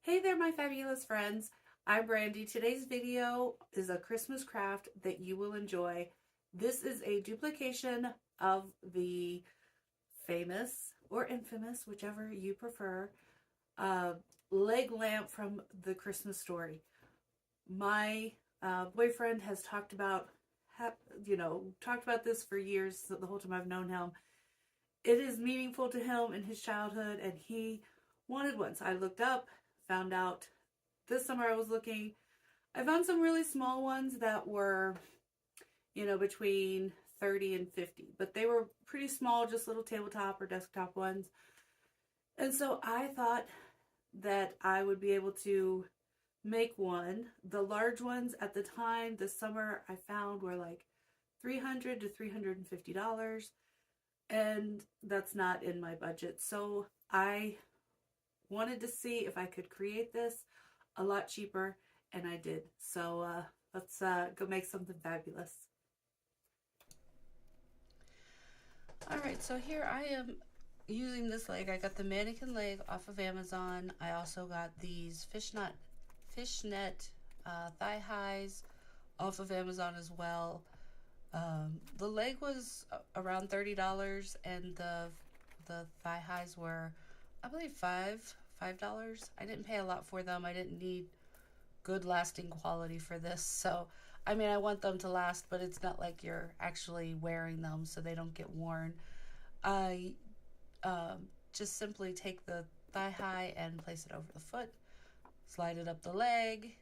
Hey there, my fabulous friends. I'm Brandy. Today's video is a Christmas craft that you will enjoy. This is a duplication of the famous or infamous, whichever you prefer, uh, leg lamp from the Christmas Story. My boyfriend has talked about this for years, the whole time I've known him. It is meaningful to him in his childhood, and he wanted one. So I looked up, found out this summer I was looking. I found some really small ones that were, between 30 and 50, but they were pretty small, just little tabletop or desktop ones. And so I thought that I would be able to make one. The large ones at the time, this summer, I found were like $300 to $350, and that's not in my budget. So I wanted to see if I could create this a lot cheaper, and I did. So let's go make something fabulous. Alright, so here I am using this leg. I got the mannequin leg off of Amazon. I also got these fishnet thigh highs off of Amazon as well. The leg was around $30, and the thigh highs were, I believe, $5. I didn't pay a lot for them. I didn't need good lasting quality for this. So, I mean, I want them to last, but it's not like you're actually wearing them so they don't get worn. I just simply take the thigh high and place it over the foot, slide it up the leg,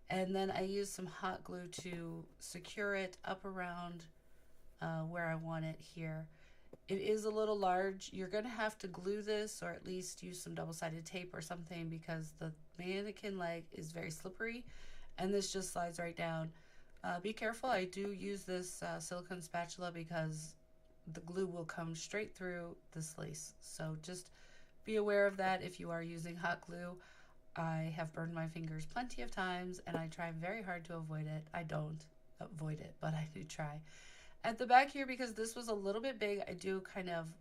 and then I use some hot glue to secure it up around where I want it here. It is a little large. You're going to have to glue this, or at least use some double-sided tape or something, because the mannequin leg is very slippery, and this just slides right down. Be careful. I do use this silicone spatula because the glue will come straight through this lace. So just be aware of that if you are using hot glue. I have burned my fingers plenty of times, and I try very hard to avoid it. I don't avoid it, but I do try. At the back here, because this was a little bit big, I do kind of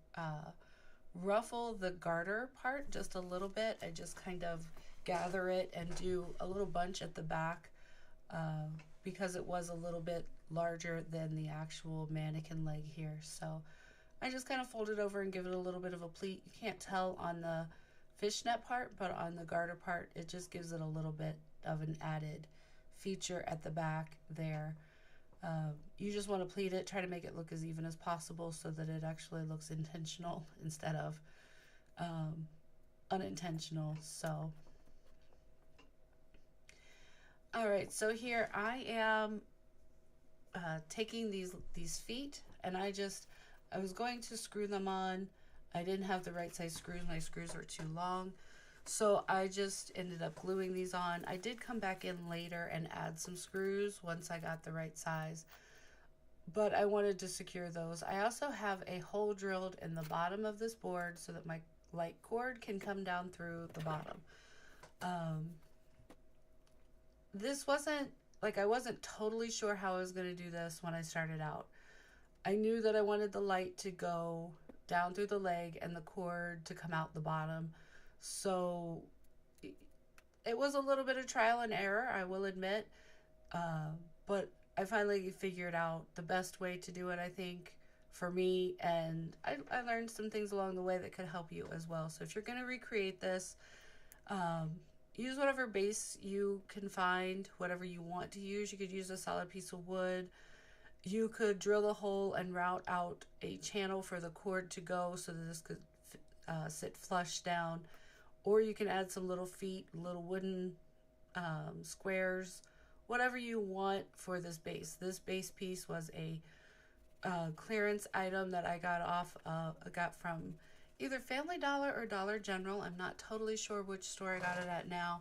ruffle the garter part just a little bit. I just kind of gather it and do a little bunch at the back because it was a little bit larger than the actual mannequin leg here. So I just kind of fold it over and give it a little bit of a pleat. You can't tell on the fishnet part, but on the garter part, it just gives it a little bit of an added feature at the back there. You just want to pleat it, try to make it look as even as possible so that it actually looks intentional instead of unintentional. So, alright, so here I am taking these feet, and I was going to screw them on. I didn't have the right size screws. My screws were too long. So I just ended up gluing these on. I did come back in later and add some screws once I got the right size, but I wanted to secure those. I also have a hole drilled in the bottom of this board so that my light cord can come down through the bottom. This wasn't, I wasn't totally sure how I was going to do this when I started out. I knew that I wanted the light to go down through the leg and the cord to come out the bottom. So it was a little bit of trial and error, I will admit, but I finally figured out the best way to do it, I think, for me, and I learned some things along the way that could help you as well. So if you're going to recreate this, use whatever base you can find, whatever you want to use. You could use a solid piece of wood. You could drill a hole and route out a channel for the cord to go so that this could sit flush down. Or you can add some little feet, little wooden squares, whatever you want for this base. This base piece was a clearance item that I got from either Family Dollar or Dollar General. I'm not totally sure which store I got it at now.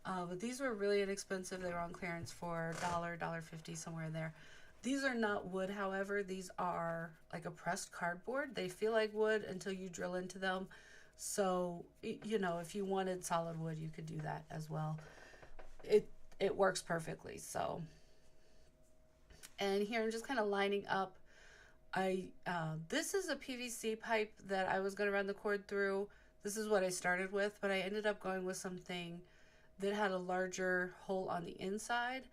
But these were really inexpensive. They were on clearance for $1, $1.50, somewhere in there. These are not wood, however. These are like a pressed cardboard. They feel like wood until you drill into them. So, if you wanted solid wood, you could do that as well. It works perfectly. So, and here I'm just kind of lining up. This is a PVC pipe that I was going to run the cord through. this is what I started with, but I ended up going with something that had a larger hole on the inside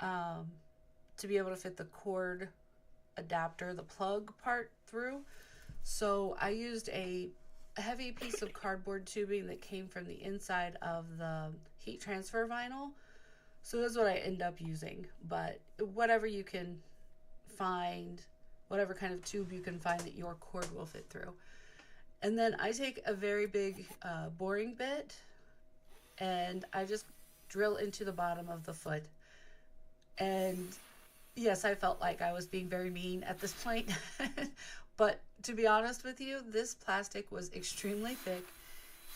to be able to fit the cord adapter, the plug part through. So I used a heavy piece of cardboard tubing that came from the inside of the heat transfer vinyl. So that's what I end up using, but whatever you can find, whatever kind of tube you can find that your cord will fit through. And then I take a very big boring bit and I just drill into the bottom of the foot. And yes, I felt like I was being very mean at this point. But to be honest with you, this plastic was extremely thick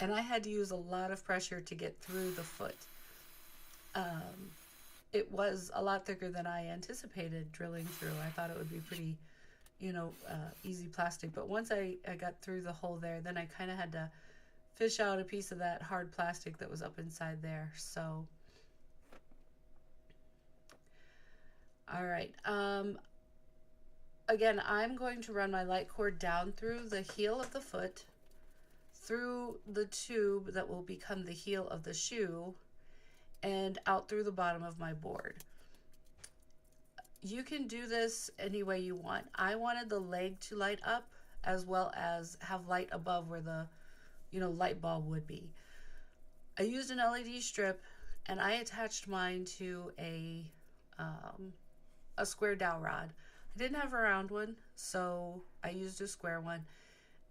and I had to use a lot of pressure to get through the foot. It was a lot thicker than I anticipated drilling through. I thought it would be pretty, easy plastic. But once I got through the hole there, then I kind of had to fish out a piece of that hard plastic that was up inside there. So, all right. Again, I'm going to run my light cord down through the heel of the foot, through the tube that will become the heel of the shoe, and out through the bottom of my board. You can do this any way you want. I wanted the leg to light up as well as have light above where the light bulb would be. I used an LED strip and I attached mine to a square dowel rod. I didn't have a round one, so I used a square one,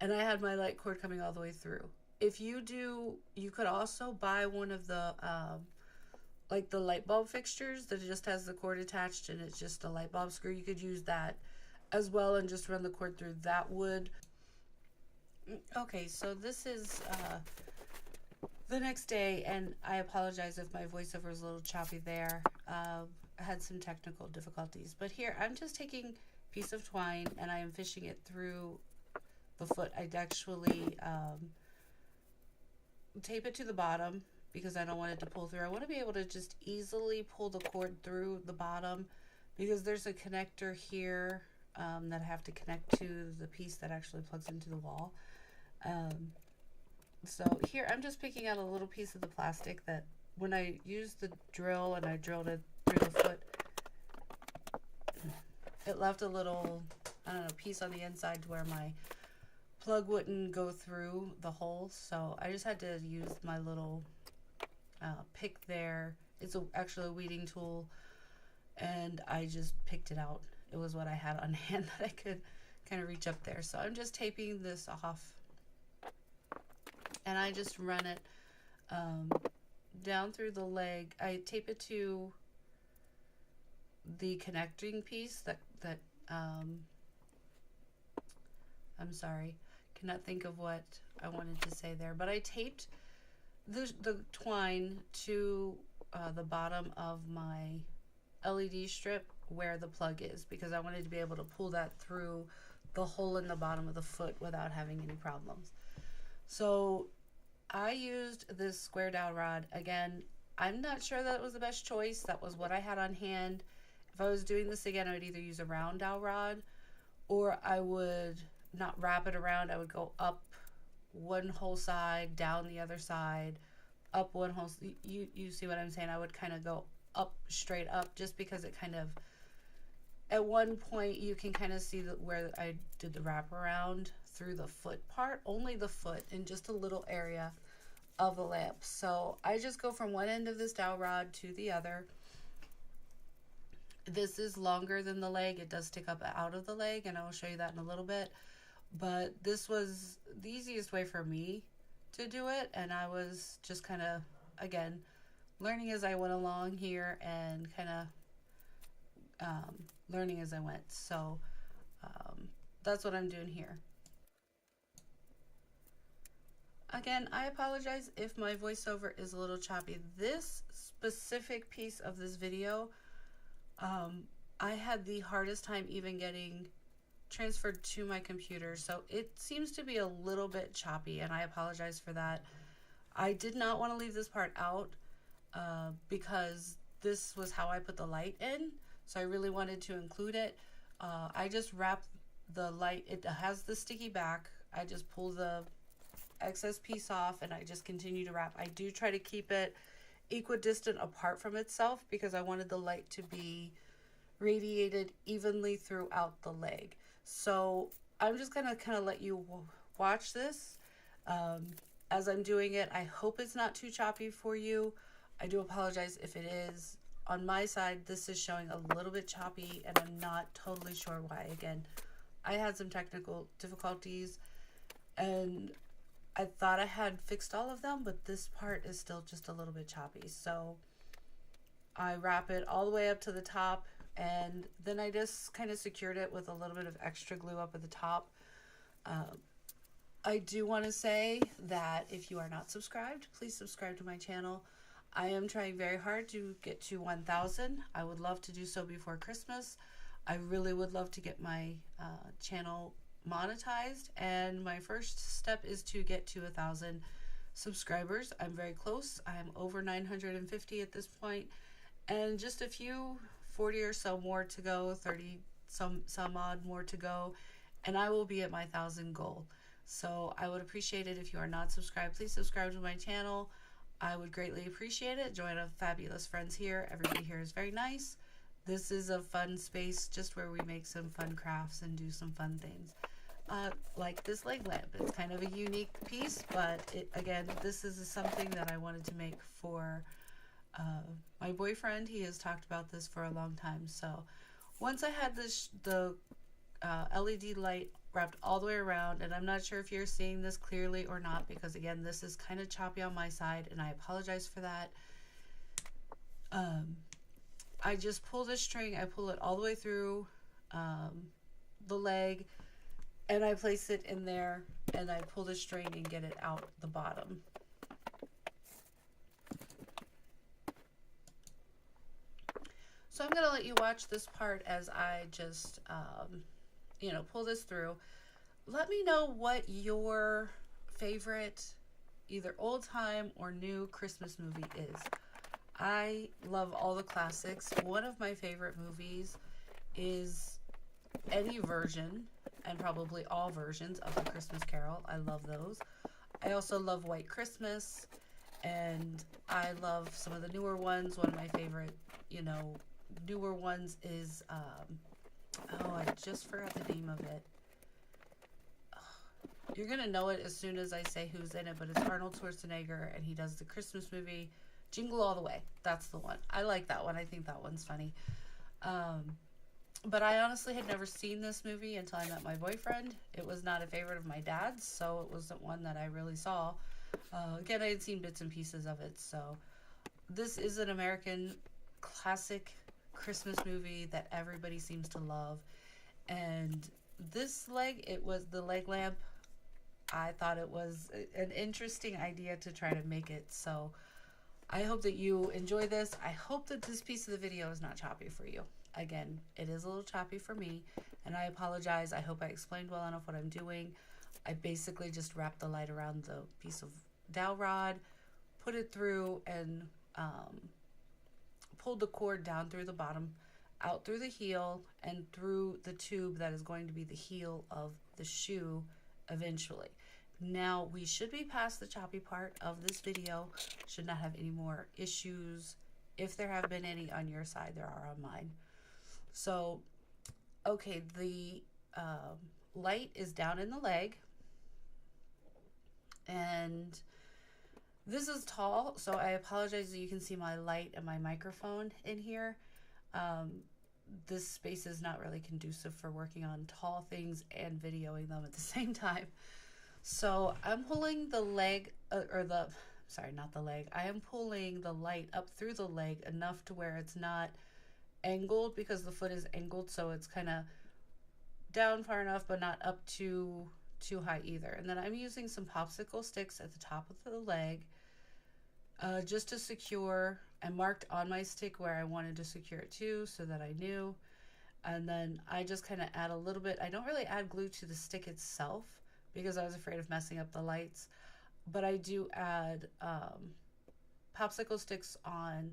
and I had my light cord coming all the way through. If you do, you could also buy one of the like the light bulb fixtures that just has the cord attached and it's just a light bulb screw. You could use that as well and just run the cord through. That would. Okay, so this is the next day, and I apologize if my voiceover is a little choppy there. I had some technical difficulties, but here I'm just taking a piece of twine and I am fishing it through the foot. I'd actually tape it to the bottom because I don't want it to pull through. I want to be able to just easily pull the cord through the bottom because there's a connector here that I have to connect to the piece that actually plugs into the wall. So here I'm just picking out a little piece of the plastic that when I used the drill and I drilled it through the foot, it left a little, piece on the inside to where my plug wouldn't go through the hole. So I just had to use my little pick there. It's actually a weeding tool, and I just picked it out. It was what I had on hand that I could kind of reach up there. So I'm just taping this off, and I just run it down through the leg. I tape it to the connecting piece that I'm sorry, cannot think of what I wanted to say there, but I taped the twine to the bottom of my LED strip where the plug is because I wanted to be able to pull that through the hole in the bottom of the foot without having any problems. So I used this square dowel rod. Again, I'm not sure that was the best choice. That was what I had on hand. If I was doing this again, I would either use a round dowel rod or I would not wrap it around. I would go up one whole side, down the other side, up one whole. You see what I'm saying? I would kind of go up, straight up, just because it kind of, at one point you can kind of see where I did the wraparound through the foot part, only the foot and just a little area of the lamp. So I just go from one end of this dowel rod to the other. This is longer than the leg. It does stick up out of the leg, and I will show you that in a little bit. But this was the easiest way for me to do it, and I was just kind of, again, learning as I went along here and kind of learning as I went. So that's what I'm doing here. Again, I apologize if my voiceover is a little choppy. This specific piece of this video, I had the hardest time even getting transferred to my computer, so it seems to be a little bit choppy, and I apologize for that. I did not want to leave this part out because this was how I put the light in, so I really wanted to include it. I just wrapped the light. It has the sticky back. I just pull the excess piece off and I just continue to wrap. I do try to keep it equidistant apart from itself because I wanted the light to be radiated evenly throughout the leg. So I'm just gonna kind of let you watch this as I'm doing it. I hope it's not too choppy for you. I do apologize if it is. On my side, this is showing a little bit choppy and I'm not totally sure why. Again, I had some technical difficulties and I thought I had fixed all of them, but this part is still just a little bit choppy. So I wrap it all the way up to the top and then I just kind of secured it with a little bit of extra glue up at the top. I do want to say that if you are not subscribed, please subscribe to my channel. I am trying very hard to get to 1,000. I would love to do so before Christmas. I really would love to get my channel monetized, and my first step is to get to 1,000 subscribers. I'm very close. I'm over 950 at this point, and just a few 40 or so more to go, 30 some odd more to go, and I will be at my 1,000 goal. So I would appreciate it if you are not subscribed. Please subscribe to my channel. I would greatly appreciate it. Join our fabulous friends here. Everybody here is very nice. This is a fun space just where we make some fun crafts and do some fun things. Like this leg lamp. It's kind of a unique piece, but again, this is something that I wanted to make for my boyfriend. He has talked about this for a long time. So once I had the LED light wrapped all the way around, and I'm not sure if you're seeing this clearly or not because again this is kind of choppy on my side and I apologize for that. I just pull this string, I pull it all the way through the leg and I place it in there and I pull the string and get it out the bottom. So I'm going to let you watch this part as I just you know, pull this through. Let me know what your favorite either old time or new Christmas movie is. I love all the classics. One of my favorite movies is any version and probably all versions of The Christmas Carol. I love those. I also love White Christmas and I love some of the newer ones. One of my favorite, you know, newer ones is oh, I just forgot the name of it. You're going to know it as soon as I say who's in it, but it's Arnold Schwarzenegger, and he does the Christmas movie, Jingle All the Way. That's the one. I like that one. I think that one's funny. But I honestly had never seen this movie until I met my boyfriend. It was not a favorite of my dad's, so it wasn't one that I really saw. Again, I had seen bits and pieces of it, so this is an American classic Christmas movie that everybody seems to love. And this leg, it was the leg lamp. I thought it was an interesting idea to try to make it. So I hope that you enjoy this. I hope that this piece of the video is not choppy for you. Again, it is a little choppy for me and I apologize. I hope I explained well enough what I'm doing. I basically just wrapped the light around the piece of dowel rod, put it through, and pulled the cord down through the bottom, out through the heel, and through the tube that is going to be the heel of the shoe eventually. Now we should be past the choppy part of this video. Should not have any more issues. If there have been any on your side, there are on mine. So, okay, the light is down in the leg, and this is tall, so I apologize that you can see my light and my microphone in here. This space is not really conducive for working on tall things and videoing them at the same time. So I'm pulling the leg, sorry, not the leg. I am pulling the light up through the leg enough to where it's not angled, because the foot is angled, so it's kind of down far enough, but not up too high either. And then I'm using some popsicle sticks at the top of the leg just to secure. I marked on my stick where I wanted to secure it to so that I knew. And then I just kind of add a little bit. I don't really add glue to the stick itself because I was afraid of messing up the lights, but I do add popsicle sticks on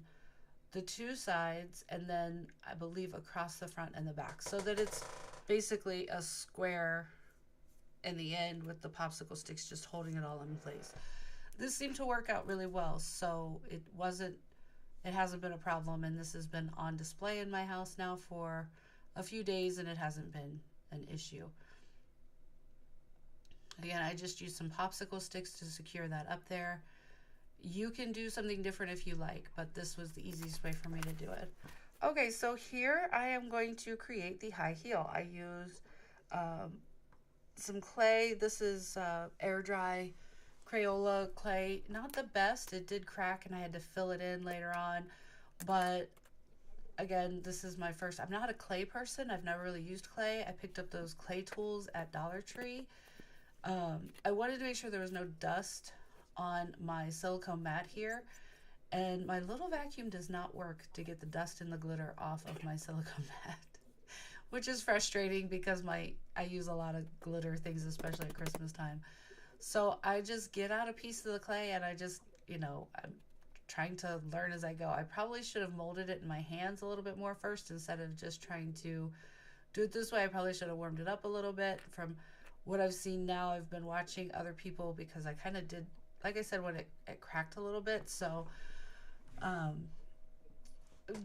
the two sides and then I believe across the front and the back, so that it's basically a square in the end with the popsicle sticks just holding it all in place. This seemed to work out really well, so it hasn't been a problem, and this has been on display in my house now for a few days, and it hasn't been an issue. Again, I just used some popsicle sticks to secure that up there. You can do something different if you like, but this was the easiest way for me to do it. Okay, so here I am going to create the high heel. I use some clay. This is air dry Crayola clay. Not the best. It did crack and I had to fill it in later on. But again, this is my first. I'm not a clay person. I've never really used clay. I picked up those clay tools at Dollar Tree. I wanted to make sure there was no dust on my silicone mat here. And my little vacuum does not work to get the dust and the glitter off of my silicone mat, which is frustrating because I use a lot of glitter things, especially at Christmas time. So I just get out a piece of the clay and I just, I'm trying to learn as I go. I probably should have molded it in my hands a little bit more first instead of just trying to do it this way. I probably should have warmed it up a little bit. From what I've seen now, I've been watching other people because I kind of did, like I said, when it cracked a little bit. So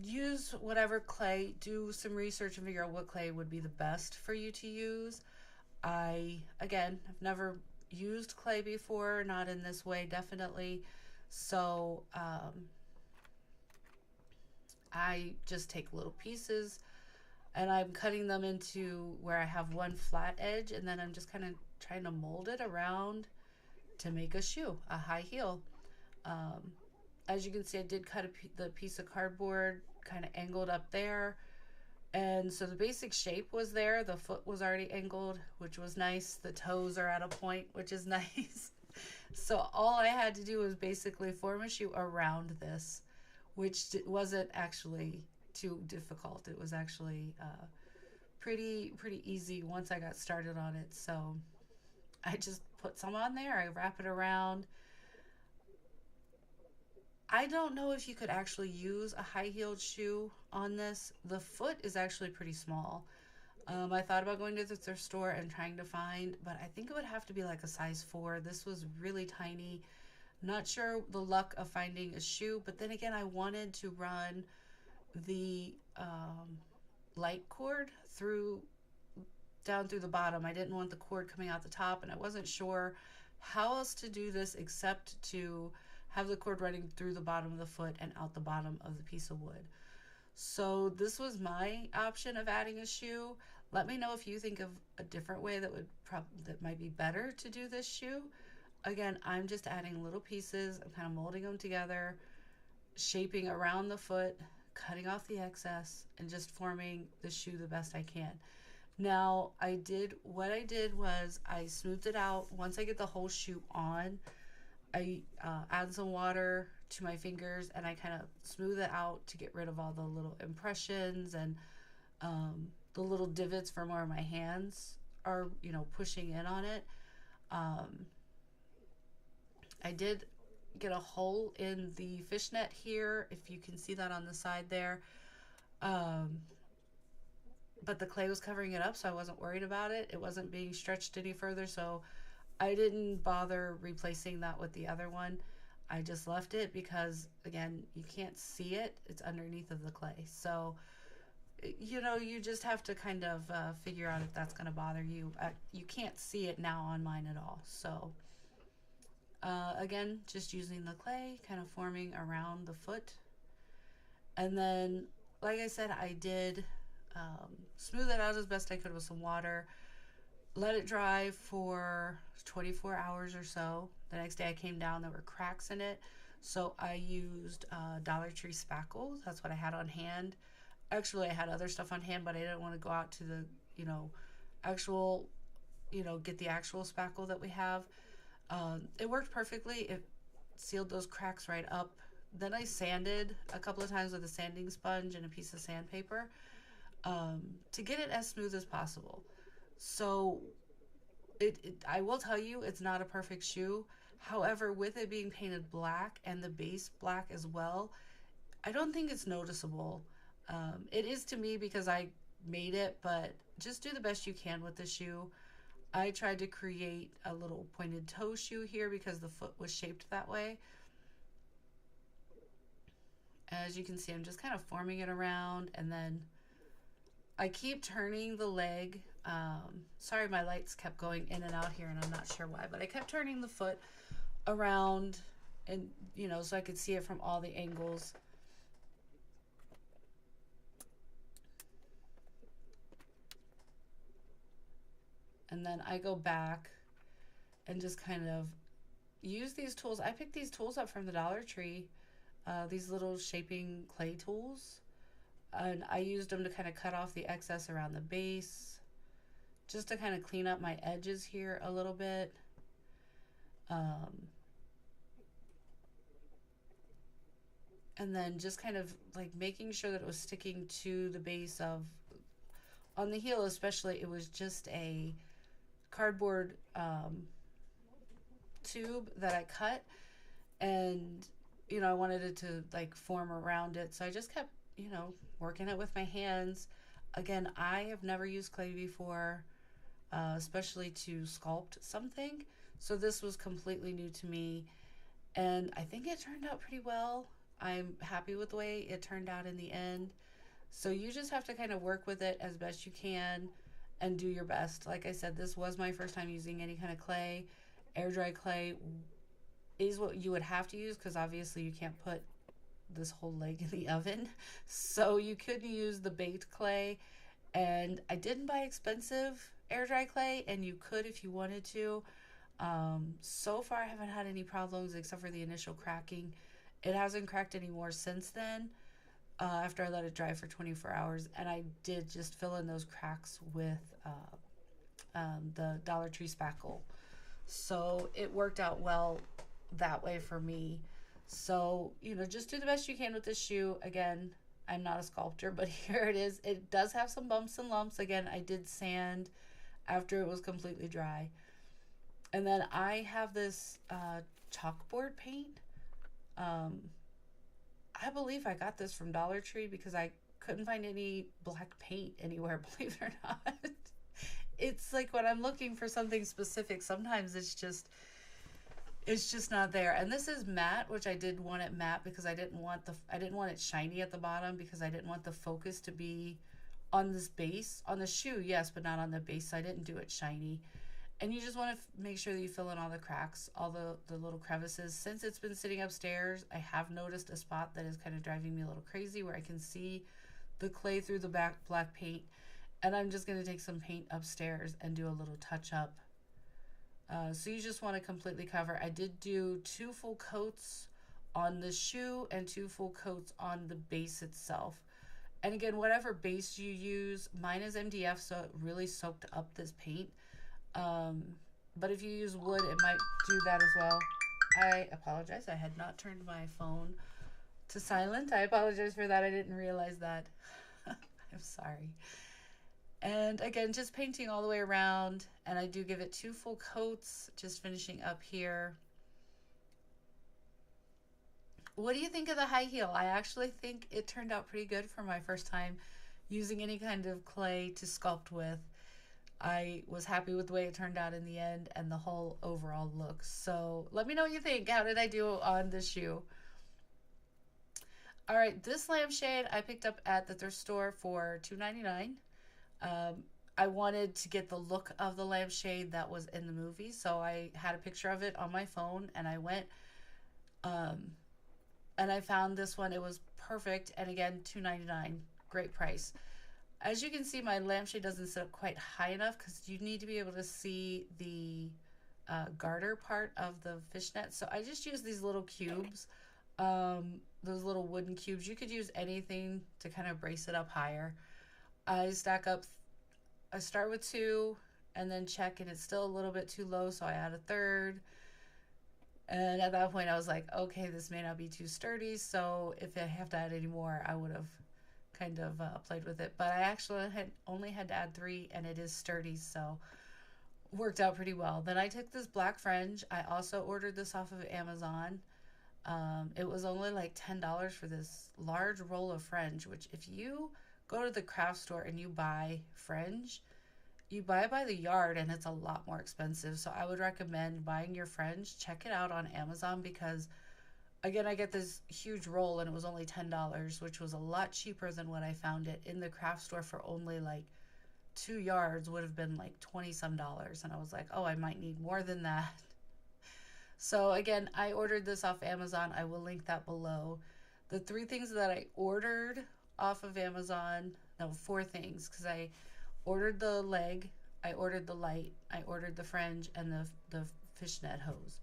use whatever clay, do some research and figure out what clay would be the best for you to use. Again, I've never used clay before, not in this way, definitely. So I just take little pieces and I'm cutting them into where I have one flat edge, and then I'm just kind of trying to mold it around to make a shoe, a high heel. As you can see, I did cut the piece of cardboard kind of angled up there. And so the basic shape was there. The foot was already angled, which was nice. The toes are at a point, which is nice. So all I had to do was basically form a shoe around this, which wasn't actually too difficult. It was actually pretty easy once I got started on it. So I just put some on there. I wrap it around. I don't know if you could actually use a high-heeled shoe on this. The foot is actually pretty small. I thought about going to the thrift store and trying to find, but I think it would have to be like a size 4. This was really tiny. Not sure the luck of finding a shoe, but then again, I wanted to run the light cord down through the bottom. I didn't want the cord coming out the top, and I wasn't sure how else to do this except to have the cord running through the bottom of the foot and out the bottom of the piece of wood. So this was my option of adding a shoe. Let me know if you think of a different way that might be better to do this shoe. Again, I'm just adding little pieces. I'm kind of molding them together, shaping around the foot, cutting off the excess, and just forming the shoe the best I can. Now, what I did was I smoothed it out. Once I get the whole shoe on, I add some water to my fingers and I kind of smooth it out to get rid of all the little impressions and the little divots from where my hands are, pushing in on it. I did get a hole in the fishnet here, if you can see that on the side there. But the clay was covering it up, so I wasn't worried about it. It wasn't being stretched any further, so I didn't bother replacing that with the other one. I just left it because, again, you can't see it. It's underneath of the clay. So, you just have to kind of figure out if that's going to bother you. You can't see it now on mine at all. So, again, just using the clay, kind of forming around the foot. And then, like I said, I did smooth it out as best I could with some water. Let it dry for 24 hours or so. The next day I came down, there were cracks in it. So I used Dollar Tree spackle. That's what I had on hand. Actually, I had other stuff on hand, but I didn't want to go out to the, actual, get the actual spackle that we have. It worked perfectly. It sealed those cracks right up. Then I sanded a couple of times with a sanding sponge and a piece of sandpaper to get it as smooth as possible. So I will tell you, it's not a perfect shoe. However, with it being painted black and the base black as well, I don't think it's noticeable. It is to me because I made it, but just do the best you can with the shoe. I tried to create a little pointed toe shoe here because the foot was shaped that way. As you can see, I'm just kind of forming it around, and then I keep turning the leg. Sorry, my lights kept going in and out here, and I'm not sure why, but I kept turning the foot around, and you know, so I could see it from all the angles. And then I go back and just kind of use these tools. I picked these tools up from the Dollar Tree, these little shaping clay tools. And I used them to kind of cut off the excess around the base, just to kind of clean up my edges here a little bit. And then just kind of like making sure that it was sticking to the base of, on the heel especially, it was just a cardboard tube that I cut, and you know, I wanted it to like form around it, so I just kept, you know, working it with my hands. Again, I have never used clay before, especially to sculpt something, so this was completely new to me, and I think it turned out pretty well. I'm happy with the way it turned out in the end. So you just have to kind of work with it as best you can and do your best. Like I said, this was my first time using any kind of clay. Air dry clay is what you would have to use, because obviously you can't put this whole leg in the oven. So you could use the baked clay, and I didn't buy expensive air dry clay, and you could if you wanted to. So far I haven't had any problems except for the initial cracking. It hasn't cracked anymore since then, after I let it dry for 24 hours, and I did just fill in those cracks with the Dollar Tree spackle. So it worked out well that way for me. So, you know, just do the best you can with this shoe. Again, I'm not a sculptor, but here it is. It does have some bumps and lumps. Again, I did sand after it was completely dry. And then I have this chalkboard paint. I believe I got this from Dollar Tree because I couldn't find any black paint anywhere, believe it or not. It's like when I'm looking for something specific, sometimes it's just not there. And this is matte, which I did want it matte because I didn't want it shiny at the bottom, because I didn't want the focus to be on this base. On the shoe, yes, but not on the base. So I didn't do it shiny. And you just want to make sure that you fill in all the cracks, all the little crevices. Since it's been sitting upstairs, I have noticed a spot that is kind of driving me a little crazy, where I can see the clay through the black paint. And I'm just going to take some paint upstairs and do a little touch up. So you just want to completely cover. I did do 2 full coats on the shoe and 2 full coats on the base itself. And again, whatever base you use, mine is MDF, so it really soaked up this paint. But if you use wood, it might do that as well. I apologize. I had not turned my phone to silent. I apologize for that. I didn't realize that. I'm sorry. And again, just painting all the way around. And I do give it 2 full coats, just finishing up here. What do you think of the high heel? I actually think it turned out pretty good for my first time using any kind of clay to sculpt with. I was happy with the way it turned out in the end and the whole overall look. So let me know what you think. How did I do on this shoe? All right, this lampshade I picked up at the thrift store for $2.99. I wanted to get the look of the lampshade that was in the movie, so I had a picture of it on my phone, and I went and I found this one. It was perfect, and again, $2.99, great price. As you can see, my lampshade doesn't sit up quite high enough because you need to be able to see the garter part of the fishnet. So I just use these little cubes, those little wooden cubes. You could use anything to kind of brace it up higher. I start with 2 and then check, and it's still a little bit too low, so I add a third. And at that point, I was like, okay, this may not be too sturdy, so if I have to add any more, I would have kind of played with it. But I actually only had to add 3, and it is sturdy, so worked out pretty well. Then I took this black fringe. I also ordered this off of Amazon. It was only like $10 for this large roll of fringe, which if you go to the craft store and you buy fringe, you buy it by the yard and it's a lot more expensive. So I would recommend buying your French. Check it out on Amazon because again, I get this huge roll and it was only $10, which was a lot cheaper than what I found it in the craft store for only like 2 yards would have been like 20 some dollars. And I was like, oh, I might need more than that. So again, I ordered this off Amazon. I will link that below. The three things that I ordered off of Amazon, no, four things, because I ordered the leg, I ordered the light, I ordered the fringe, and the fishnet hose.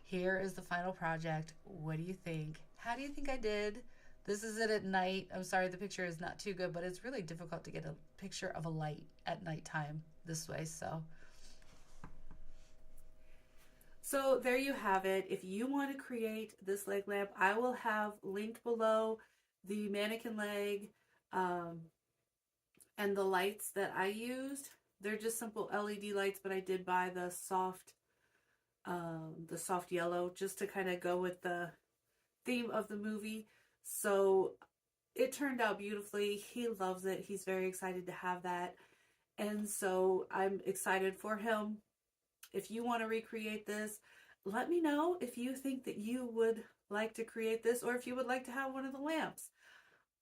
Here is the final project. What do you think? How do you think I did? This is it at night. I'm sorry the picture is not too good, but it's really difficult to get a picture of a light at nighttime this way. So there you have it. If you want to create this leg lamp, I will have linked below the mannequin leg and the lights that I used. They're just simple LED lights, but I did buy the soft yellow just to kind of go with the theme of the movie. So it turned out beautifully. He loves it. He's very excited to have that. And so I'm excited for him. If you want to recreate this, let me know if you think that you would like to create this or if you would like to have one of the lamps.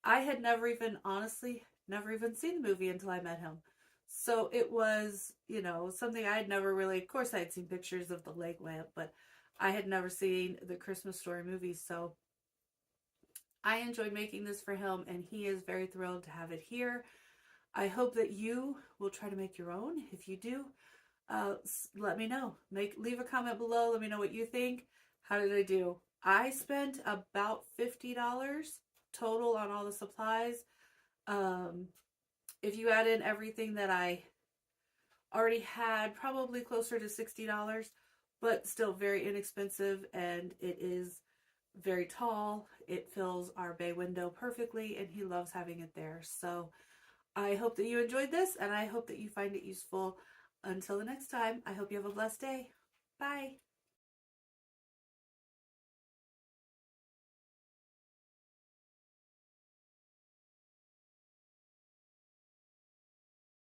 I had never even, honestly, never even seen the movie until I met him. So it was, you know, something I had never really, of course I had seen pictures of the leg lamp, but I had never seen the Christmas Story movie. So I enjoyed making this for him and he is very thrilled to have it here. I hope that you will try to make your own. If you do, let me know. Leave a comment below. Let me know what you think. How did I do? I spent about $50 total on all the supplies. If you add in everything that I already had, probably closer to $60, but still very inexpensive, and it is very tall. It fills our bay window perfectly, and he loves having it there. So I hope that you enjoyed this, and I hope that you find it useful. Until the next time, I hope you have a blessed day. Bye.